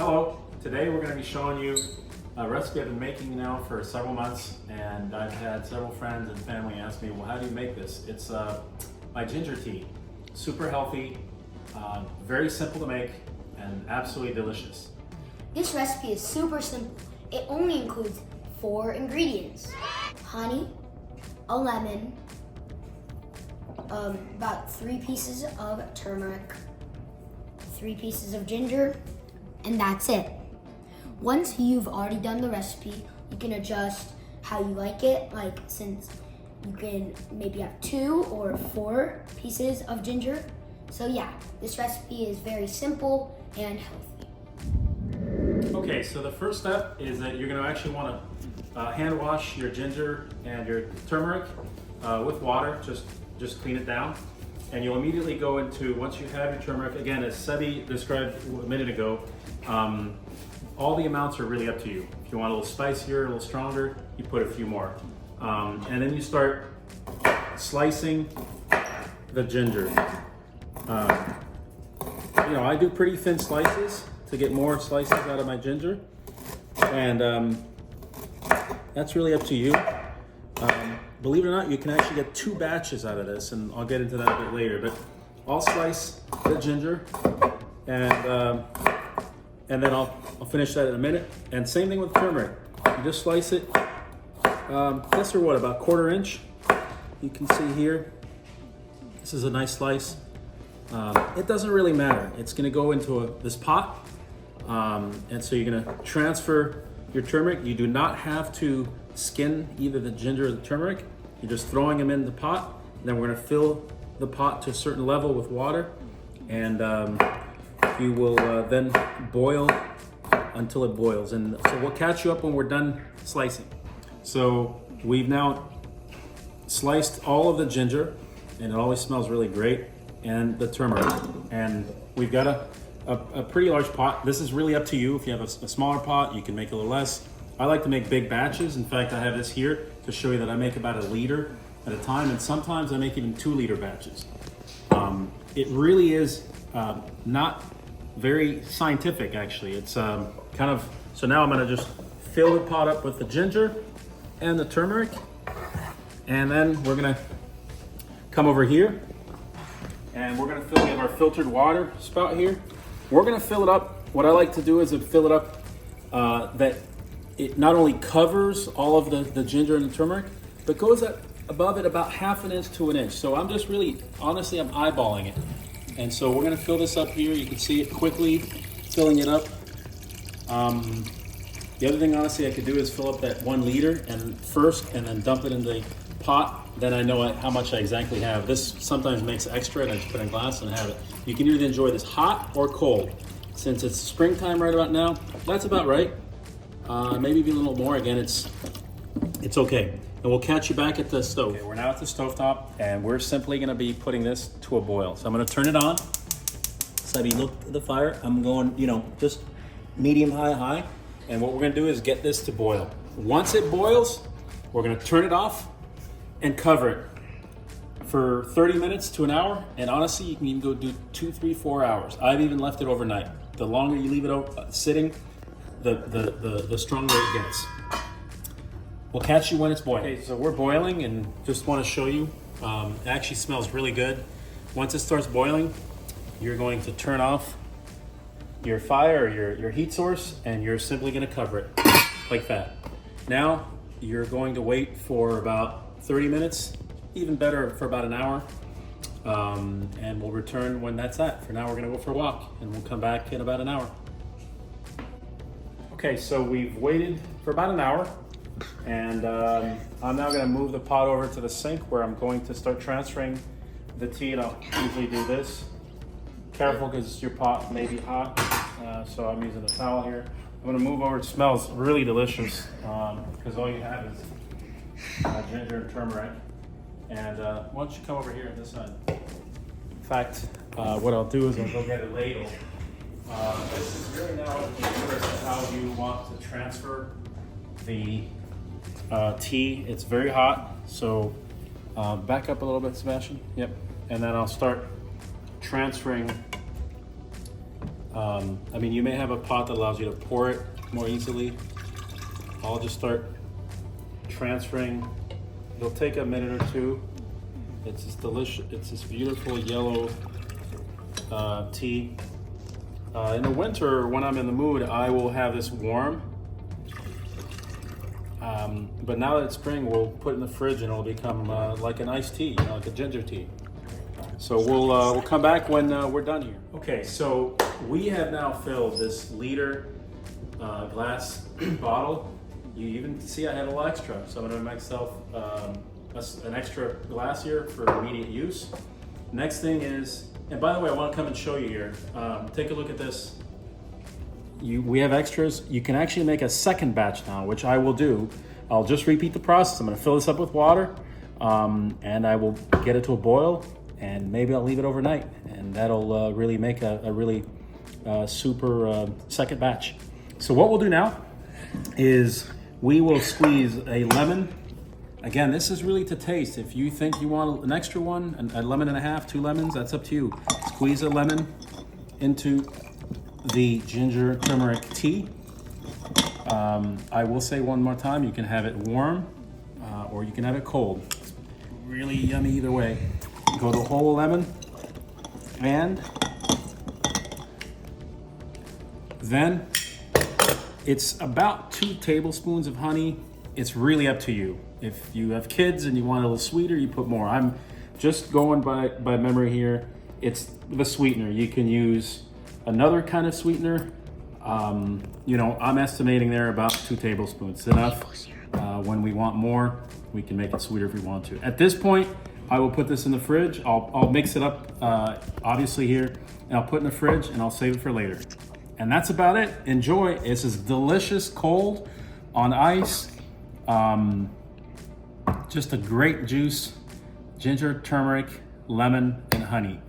Hello, today we're going to be showing you a recipe I've been making now for several months, and I've had several friends and family ask me, well, how do you make this? It's my ginger tea. Super healthy, very simple to make, and absolutely delicious. This recipe is super simple. It only includes 4 ingredients: honey, a lemon, about 3 pieces of turmeric, 3 pieces of ginger, and that's it. Once you've already done the recipe, you can adjust how you like it. Like, since you can maybe have 2 or 4 pieces of ginger. So yeah, this recipe is very simple and healthy. Okay, so the first step is that you're going to actually want to hand wash your ginger and your turmeric with water. Just clean it down, and you'll immediately go into, once you have your turmeric, again, as Sebi described a minute ago, all the amounts are really up to you. If you want a little spicier, a little stronger, you put a few more. And then you start slicing the ginger. I do pretty thin slices to get more slices out of my ginger. And that's really up to you. Believe it or not, you can actually get 2 batches out of this, and I'll get into that a bit later. But I'll slice the ginger, and then I'll finish that in a minute. And same thing with turmeric. You just slice it. This are about 1/4 inch. You can see here. This is a nice slice. It doesn't really matter. It's going to go into this pot, and so you're going to transfer your turmeric. You do not have to skin either the ginger or the turmeric. You're just throwing them in the pot, and then we're going to fill the pot to a certain level with water, and you will then boil until it boils. And so we'll catch you up when we're done slicing. So we've now sliced all of the ginger, and it always smells really great, and the turmeric, and we've got a pretty large pot. This is really up to you. If you have a smaller pot, you can make a little less. I like to make big batches. In fact, I have this here to show you that I make about 1 liter at a time, and sometimes I make even 2-liter batches. It really is not very scientific, actually. It's so now I'm gonna just fill the pot up with the ginger and the turmeric, and then we're gonna come over here, and we're gonna fill, we have our filtered water spout here. We're gonna fill it up. What I like to do is fill it up that it not only covers all of the ginger and the turmeric, but goes up above it about 1/2 inch to 1 inch. So I'm just really, honestly, I'm eyeballing it. And so we're gonna fill this up here. You can see it quickly filling it up. The other thing, honestly, I could do is fill up that 1 liter and then dump it in the pot. Then I know how much I exactly have. This sometimes makes extra, and I just put it in glass and have it. You can either enjoy this hot or cold. Since it's springtime right about now, that's about right. Maybe even a little more. Again, it's okay. And we'll catch you back at the stove. Okay, we're now at the stovetop, and we're simply gonna be putting this to a boil. So I'm gonna turn it on. Sebi, look at the fire. I'm going, just medium, high. And what we're gonna do is get this to boil. Once it boils, we're gonna turn it off and cover it for 30 minutes to an hour. And honestly, you can even go do 2, 3, 4 hours. I've even left it overnight. The longer you leave it sitting, the stronger it gets. We'll catch you when it's boiling. Okay, so we're boiling, and just want to show you. It actually smells really good. Once it starts boiling, you're going to turn off your fire or your heat source, and you're simply going to cover it like that. Now you're going to wait for about 30 minutes, even better for about an hour, and we'll return when that's at. For now, we're going to go for a walk, and we'll come back in about an hour. Okay, so we've waited for about an hour, and I'm now going to move the pot over to the sink, where I'm going to start transferring the tea. And I'll usually do this. Careful, because your pot may be hot, so I'm using a towel here. I'm going to move over. It smells really delicious, because all you have is ginger and turmeric. And why don't you come over here on this side? In fact, what I'll do is I'll go get a ladle. This is really now how you want to transfer the tea. It's very hot, so back up a little bit, Sebastian. Yep. And then I'll start transferring I mean, you may have a pot that allows you to pour it more easily. I'll just start transferring. It'll take a minute or two. It's this delicious, it's this beautiful yellow tea. In the winter, when I'm in the mood, I will have this warm. But now that it's spring, we'll put it in the fridge and it'll become like an iced tea, you know, like a ginger tea. So we'll come back when we're done here. Okay, so we have now filled this liter glass bottle. You even see I have a little extra, so I'm gonna make myself an extra glass here for immediate use. Next thing is, and by the way, I want to come and show you here. Take a look at this. We have extras. You can actually make a second batch now, which I will do. I'll just repeat the process. I'm going to fill this up with water, and I will get it to a boil, and maybe I'll leave it overnight, and that'll really make a really super second batch. So what we'll do now is we will squeeze a lemon. Again, this is really to taste. If you think you want an extra one, a lemon and a half, 2 lemons, that's up to you. Squeeze a lemon into the ginger turmeric tea. I will say one more time, you can have it warm or you can have it cold. It's really yummy either way. Go the whole lemon, and then it's about 2 tablespoons of honey. It's really up to you. If you have kids and you want a little sweeter, you put more. I'm just going by memory here. It's the sweetener. You can use another kind of sweetener. You know, I'm estimating there about 2 tablespoons. It's enough. When we want more, we can make it sweeter if we want to. At this point, I will put this in the fridge. I'll mix it up, obviously here, and I'll put it in the fridge and I'll save it for later. And that's about it. Enjoy. This is delicious, cold, on ice. Just a great juice, ginger, turmeric, lemon, and honey.